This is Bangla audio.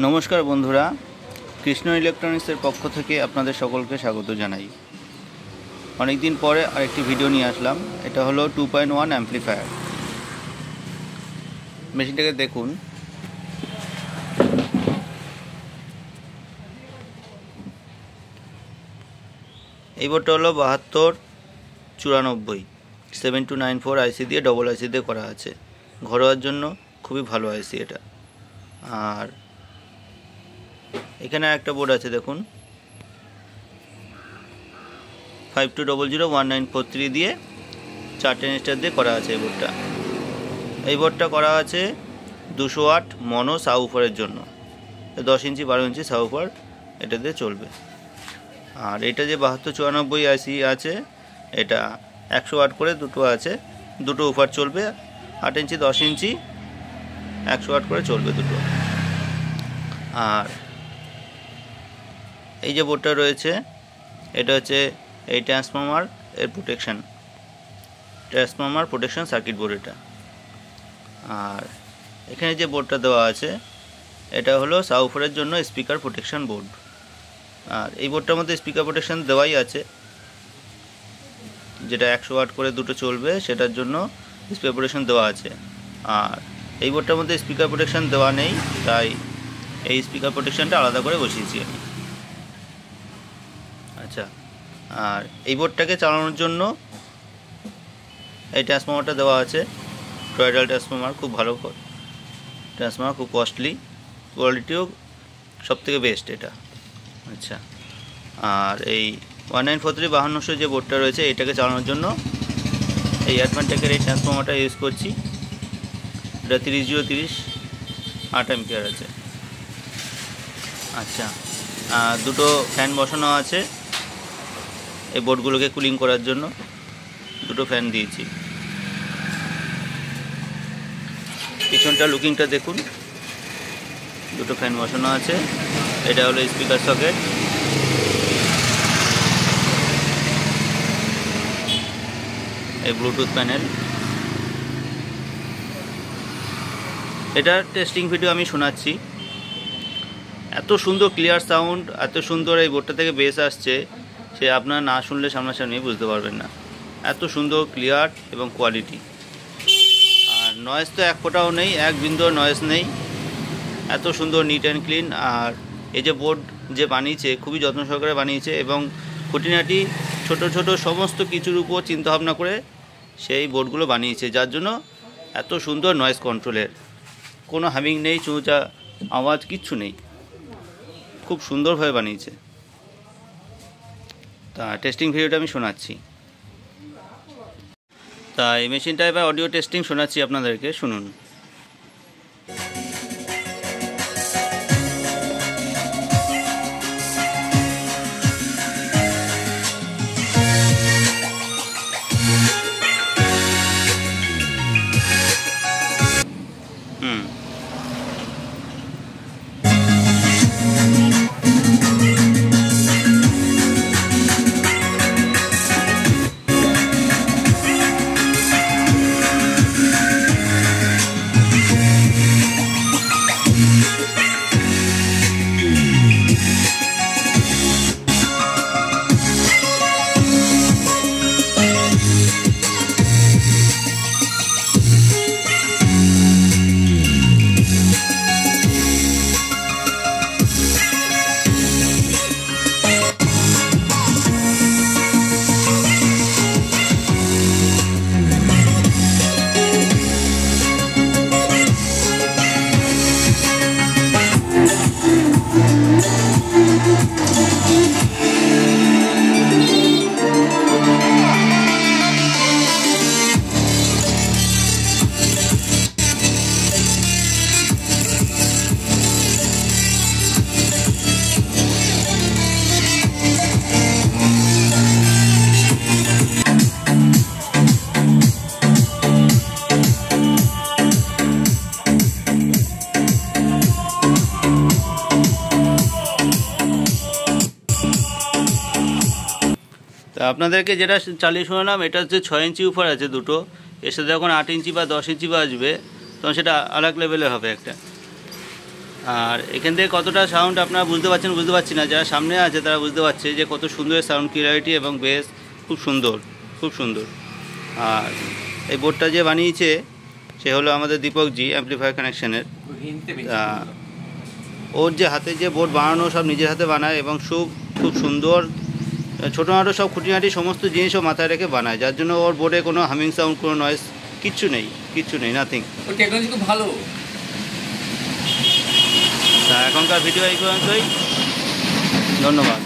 নমস্কার বন্ধুরা, কৃষ্ণ ইলেকট্রনিক্সের পক্ষ থেকে আপনাদের সকলকে স্বাগত জানাই। অনেক দিন পরে আরেকটি ভিডিও নিয়ে আসলাম। এটা হলো 2.1 অ্যাম্পলিফায়ার। মেশিনটাকে দেখুন। এই বোর্ডটা হলো 7294 7294 আইসি দিয়ে, ডবল আইসি দিয়ে করা আছে। ঘরোয়ার জন্য খুবই ভালো আইসি এটা। আর এখানে একটা বোর্ড আছে দেখুন, 52001943 দিয়ে 4 ট্রানজিস্টর দিয়ে করা আছে। এই বোর্ডটা করা আছে 200 ওয়াট মনো সাবউফারের জন্য। 10 ইঞ্চি 12 ইঞ্চি সাবউফার এটা দিয়ে চলবে। আর এটা যে 7294 আইসি আছে, এটা 100 ওয়াট করে দুটো আছে, দুটো উফার চলবে। 8 ইঞ্চি 10 ইঞ্চি 100 ওয়াট করে চলবে দুটো। আর এই যে বোর্ডটা রয়েছে, এটা হচ্ছে এই ট্রান্সফর্মার এর ট্রান্সফর্মার প্রোটেকশন সার্কিট বোর্ড এটা। আর এখানে যে বোর্ডটা দেওয়া আছে, এটা হলো সাবউফারের জন্য স্পিকার প্রোটেকশন বোর্ড। আর এই বোর্ডটার মধ্যে স্পিকার প্রোটেকশন দেওয়াই আছে, যেটা 100 ওয়াট করে দুটো চলবে, সেটার জন্য স্পিকার প্রোটেকশন দেওয়া আছে। আর এই বোর্ডটার মধ্যে স্পিকার প্রোটেকশন দেওয়া নেই, তাই এই স্পিকার প্রোটেকশনটা আলাদা করে বসিয়েছি আমি। আচ্ছা, আর এই বোর্ডটাকে চালানোর জন্য এই ট্রান্সফর্মারটা দেওয়া আছে, টয়েডাল ট্রান্সফর্মার। খুব ভালো ট্রান্সফর্মার, খুব কস্টলি, কোয়ালিটিও সবথেকে বেস্ট এটা। আচ্ছা, আর এই 1943-5200 যে বোর্ডটা রয়েছে, এটাকে চালানোর জন্য এই অ্যাডভান্টেকের এই ট্রান্সফর্মারটা ইউজ করছি। এটা 30030 8 অ্যাম্পিয়ার আছে। আচ্ছা, দুটো ফ্যান বসানো আছে এই বোর্ডগুলোকে কুলিং করার জন্য। দুটো ফ্যান দিয়েছি। পিছনটা লুকিংটা দেখুন, দুটো ফ্যান বসানো আছে। এটা হলো স্পিকার সকেট। এই ব্লুটুথ প্যানেল। এটার টেস্টিং ভিডিও আমি শোনাচ্ছি। এত সুন্দর ক্লিয়ার সাউন্ড, এত সুন্দর এই বোর্ডটা থেকে বেস আসছে, সে আপনারা না শুনলে সামনাসামনি বুঝতে পারবেন না। এত সুন্দর ক্লিয়ার এবং কোয়ালিটি। আর নয়েজ তো এক ফোঁটাও নেই, এক বিন্দুও নয়েজ নেই। এত সুন্দর নিট অ্যান্ড ক্লিন। আর এই যে বোর্ড যে বানিয়েছে, খুবই যত্ন সহকারে বানিয়েছে এবং খুঁটিনাটি ছোট ছোট সমস্ত কিছুর উপর চিন্তাভাবনা করে সেই বোর্ডগুলো বানিয়েছে, যার জন্য এত সুন্দর নয়েজ কন্ট্রোলের। কোনো হামিং নেই, চুঁচা আওয়াজ কিচ্ছু নেই। খুব সুন্দরভাবে বানিয়েছে। তা টেস্টিং ভিডিওটা আমি শোনাচ্ছি। তা এই মেশিনটা এবার অডিও টেস্টিং শোনাচ্ছি আপনাদেরকে, শুনুন। আপনাদেরকে যেটা চালিয়ে শোনালাম, এটা হচ্ছে 6 ইঞ্চি উফার আছে দুটো। এর সাথে যখন 8 ইঞ্চি বা 10 ইঞ্চি বাজবে, তখন সেটা আলাদা লেভেলের হবে একটা। আর এখান থেকে কতটা সাউন্ড আপনারা বুঝতে পারছি না, যারা সামনে আছে তারা বুঝতে পারছে যে কত সুন্দর সাউন্ড ক্লিয়ারিটি এবং বেস খুব সুন্দর, খুব সুন্দর। আর এই বোর্ডটা যে বানিয়েছে সে হলো আমাদের দীপকজি, অ্যাম্পলিফায়ার কানেকশানের। ওর যে হাতে যে বোর্ড বানানো সব নিজের হাতে বানায় এবং খুব সুন্দর ছোটোখাটো সব খুঁটিনাটি সমস্ত জিনিসও মাথায় রেখে বানায়, যার জন্য ওর বোর্ডে কোনো হামিং সাউন্ড, কোনো নয়েজ কিচ্ছু নেই, নাথিং। ওর টেকনোলজি খুব ভালো। তা এখনকার ভিডিও এই পর্যন্তই, ধন্যবাদ।